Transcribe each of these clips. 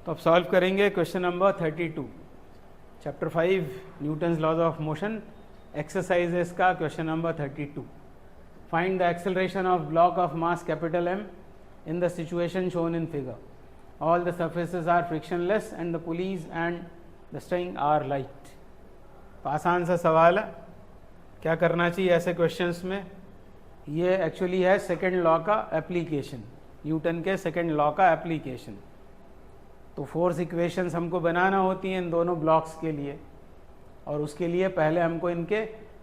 तो अब सॉल्व करेंगे question number 32, chapter 5 Newton's laws of motion, exercises का question number 32। Find the acceleration of block of mass capital M in the situation shown in figure. All the surfaces are frictionless and the pulleys and the string are light. तो आसान सा सवाल है, क्या करना चाहिए ऐसे क्वेश्चंस में। ये एक्चुअली है सेकेंड लॉ का एप्लीकेशन, न्यूटन के सेकेंड लॉ का एप्लीकेशन। तो फोर्स इक्वेशंस हमको बनाना होती हैं इन दोनों ब्लॉक्स के लिए, और उसके लिए पहले हमको इनके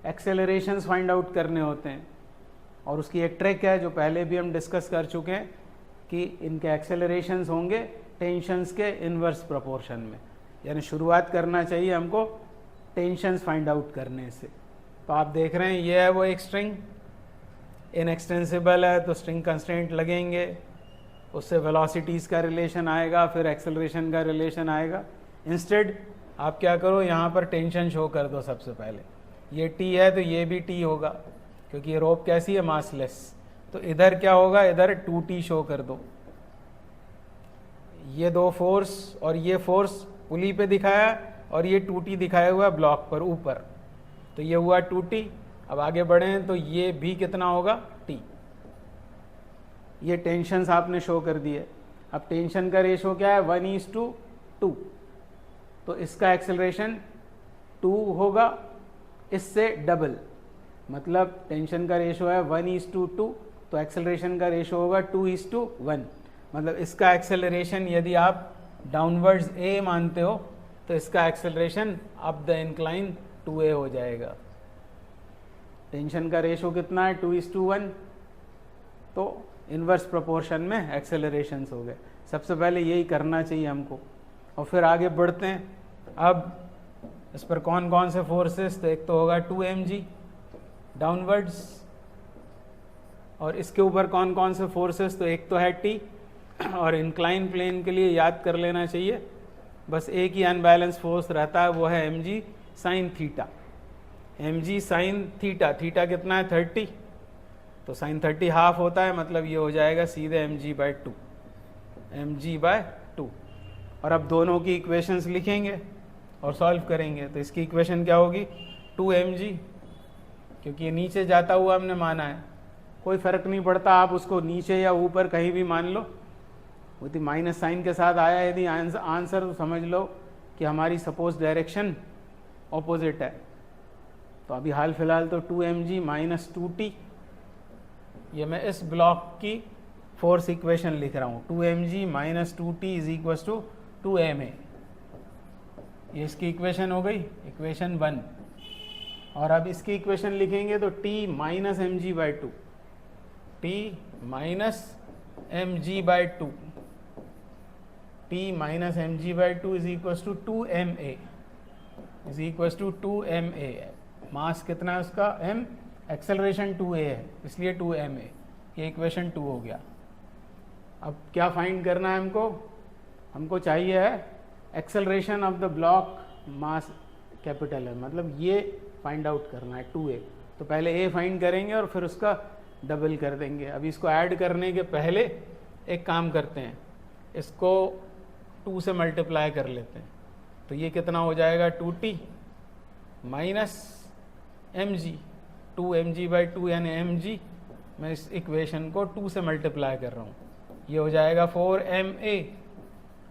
एक्सेलरेशंस फाइंड आउट करने होते हैं। और उसकी एक ट्रिक है जो पहले भी हम डिस्कस कर चुके हैं कि इनके एक्सेलरेशंस होंगे टेंशंस के इन्वर्स प्रोपोर्शन में, यानी शुरुआत करना चाहिए हमको टेंशंस फाइंड आउट करने से। तो आप देख रहे हैं ये है वो एक स्ट्रिंग, इनएक्सटेंसिबल है तो स्ट्रिंग कंस्ट्रेंट लगेंगे, उससे वेलोसिटीज़ का रिलेशन आएगा, फिर एक्सेलरेशन का रिलेशन आएगा। इंस्टेड आप क्या करो, यहाँ पर टेंशन शो कर दो सबसे पहले। ये टी है तो ये भी टी होगा, क्योंकि ये रोप कैसी है, मासलेस। तो इधर क्या होगा, इधर 2t शो कर दो। ये दो फोर्स और ये फोर्स पुली पे दिखाया और ये 2t दिखाया हुआ ब्लॉक पर ऊपर, तो ये हुआ 2t। अब आगे बढ़ें तो ये भी कितना होगा, t। ये टेंशंस आपने शो कर दिए। अब टेंशन का रेशो क्या है, 1:2। तो इसका एक्सेलरेशन 2 होगा, इससे डबल, मतलब टेंशन का रेशो है 1:2, तो एक्सेलरेशन का रेशो होगा 2:1। मतलब इसका एक्सेलरेशन यदि आप डाउनवर्ड्स a मानते हो तो इसका acceleration up the incline 2a हो जाएगा। टेंशन का रेशो कितना है, 2:1, तो इन्वर्स प्रोपोर्शन में एक्सेलरेशंस हो गए। सबसे पहले यही करना चाहिए हमको, और फिर आगे बढ़ते हैं। अब इस पर कौन कौन से फोर्सेस, तो एक तो होगा 2mg डाउनवर्ड्स, और इसके ऊपर कौन कौन से फोर्सेस, तो एक तो है t, और इंक्लाइन प्लेन के लिए याद कर लेना चाहिए बस एक ही अनबैलेंस फोर्स रहता है, वो है mg sine theta. mg sine theta, theta कितना है 30, तो साइन 30 हाफ होता है, मतलब ये हो जाएगा सीधे mg/2, mg/2। और अब दोनों की इक्वेशंस लिखेंगे और सॉल्व करेंगे। तो इसकी इक्वेशन क्या होगी, 2mg, क्योंकि ये नीचे जाता हुआ हमने माना है, कोई फर्क नहीं पड़ता आप उसको नीचे या ऊपर कहीं भी मान लो। वो माइनस साइन के साथ आया यदि आंसर, तो समझ लो कि हमारी सपोज डायरेक्शन ऑपोजिट है। तो अभी हाल फिलहाल तो 2mg - 2t, ये मैं इस ब्लॉक की फोर्स इक्वेशन लिख रहा हूँ। 2mg - 2t = 2ma। ये इसकी इक्वेशन हो गई, इक्वेशन 1। और अब इसकी इक्वेशन लिखेंगे तो t - mg/2, t - mg/2, t - mg/2 = 2ma, मास कितना है उसका, m, एक्सेलरेशन 2a है, इसलिए 2ma। ये इक्वेशन 2 हो गया। अब क्या फाइंड करना है हमको चाहिए है acceleration of the block mass capital है, मतलब ये फाइंड आउट करना है 2a। तो पहले a फाइंड करेंगे और फिर उसका डबल कर देंगे। अभी इसको ऐड करने के पहले एक काम करते हैं, इसको 2 से मल्टीप्लाई कर लेते हैं। तो ये कितना हो जाएगा, 2t माइनस mg, 2mg/2 यानी mg। मैं इस इक्वेशन को 2 से मल्टीप्लाई कर रहा हूँ, ये हो जाएगा 4ma,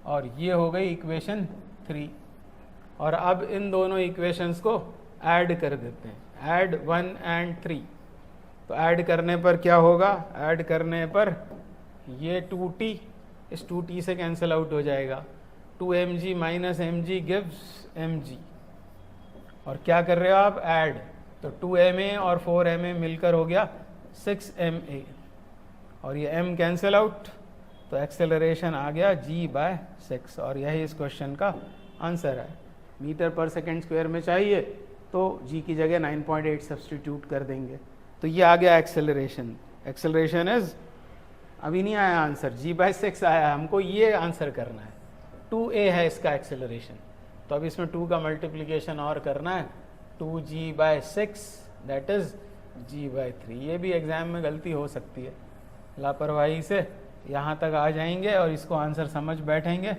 और ये हो गई इक्वेशन 3। और अब इन दोनों इक्वेशंस को ऐड कर देते हैं, ऐड 1 and 3। तो ऐड करने पर क्या होगा, ऐड करने पर ये 2t इस 2t से कैंसिल आउट हो जाएगा, 2mg - mg गिव्स mg। और क्या कर रहे हो आप, ऐड, तो 2ma और 4ma मिलकर हो गया 6ma, और ये m कैंसिल आउट, तो एक्सेलरेशन आ गया g/6। और यही इस क्वेश्चन का आंसर है। मीटर/सेकंड² में चाहिए तो g की जगह 9.8 सब्सटीट्यूट कर देंगे। तो ये आ गया एक्सेलरेशन। एक्सेलरेशन इज, अभी नहीं आया आंसर, g/6 आया, हमको ये आंसर करना है। 2a है इसका एक्सेलरेशन, तो अब इसमें 2 का मल्टीप्लिकेशन और करना है, 2g/6 दैट इज g/3। ये भी एग्जाम में गलती हो सकती है, लापरवाही से यहाँ तक आ जाएंगे और इसको आंसर समझ बैठेंगे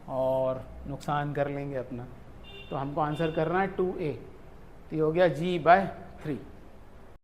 और नुकसान कर लेंगे अपना। तो हमको आंसर करना है 2a, तो ये हो गया g/3।